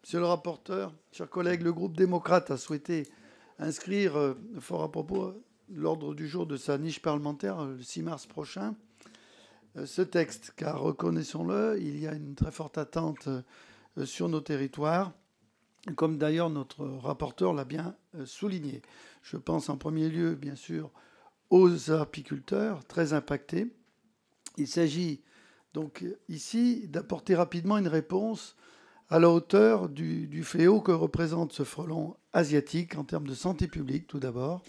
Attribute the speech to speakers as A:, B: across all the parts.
A: Monsieur le rapporteur, chers collègues, le groupe démocrate a souhaité inscrire, fort à propos, l'ordre du jour de sa niche parlementaire le 6 mars prochain, ce texte, car reconnaissons-le, il y a une très forte attente sur nos territoires, comme d'ailleurs notre rapporteur l'a bien souligné. Je pense en premier lieu, bien sûr, aux apiculteurs très impactés. Il s'agit donc ici d'apporter rapidement une réponse à la hauteur du fléau que représente ce frelon asiatique en termes de santé publique, tout d'abord,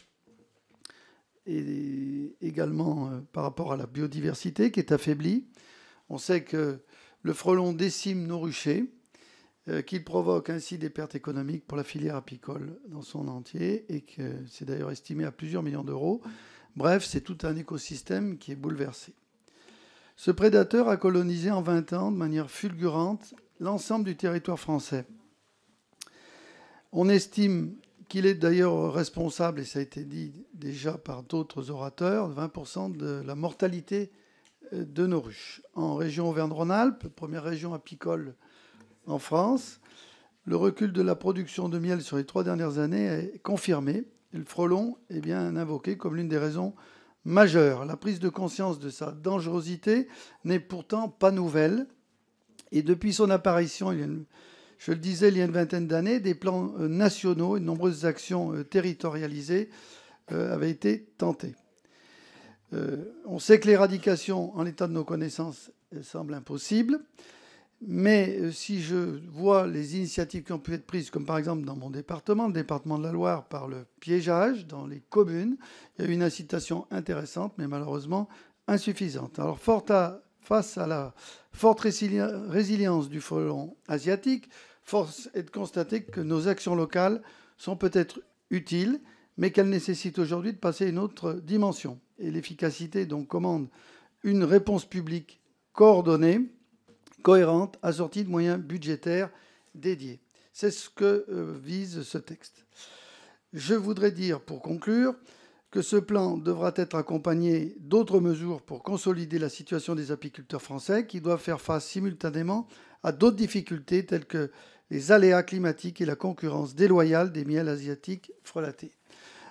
A: et également par rapport à la biodiversité qui est affaiblie. On sait que le frelon décime nos ruchers, qu'il provoque ainsi des pertes économiques pour la filière apicole dans son entier, et que c'est d'ailleurs estimé à plusieurs millions d'euros. Bref, c'est tout un écosystème qui est bouleversé. Ce prédateur a colonisé en 20 ans de manière fulgurante l'ensemble du territoire français. On estime qu'il est d'ailleurs responsable, et ça a été dit déjà par d'autres orateurs, de 20% de la mortalité de nos ruches. En région Auvergne-Rhône-Alpes, première région apicole en France, le recul de la production de miel sur les 3 dernières années est confirmé. Et le frelon est bien invoqué comme l'une des raisons majeures. La prise de conscience de sa dangerosité n'est pourtant pas nouvelle. Et depuis son apparition, je le disais, il y a une vingtaine d'années, des plans nationaux et de nombreuses actions territorialisées avaient été tentées. On sait que l'éradication, en l'état de nos connaissances, semble impossible. Mais si je vois les initiatives qui ont pu être prises, comme par exemple dans mon département, le département de la Loire, par le piégeage dans les communes, il y a eu une incitation intéressante, mais malheureusement insuffisante. Alors, face à la forte résilience du frelon asiatique, force est de constater que nos actions locales sont peut-être utiles, mais qu'elles nécessitent aujourd'hui de passer à une autre dimension. Et l'efficacité donc commande une réponse publique coordonnée, cohérente, assortie de moyens budgétaires dédiés. C'est ce que vise ce texte. Je voudrais dire, pour conclure, que ce plan devra être accompagné d'autres mesures pour consolider la situation des apiculteurs français qui doivent faire face simultanément à d'autres difficultés telles que les aléas climatiques et la concurrence déloyale des miels asiatiques frelatés.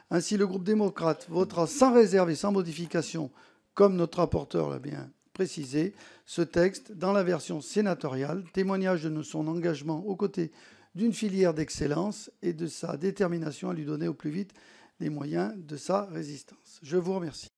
A: Ainsi, le groupe démocrate votera sans réserve et sans modification, comme notre rapporteur l'a bien précisé, ce texte dans la version sénatoriale, témoignage de son engagement aux côtés d'une filière d'excellence et de sa détermination à lui donner au plus vite les moyens de sa résistance. Je vous remercie.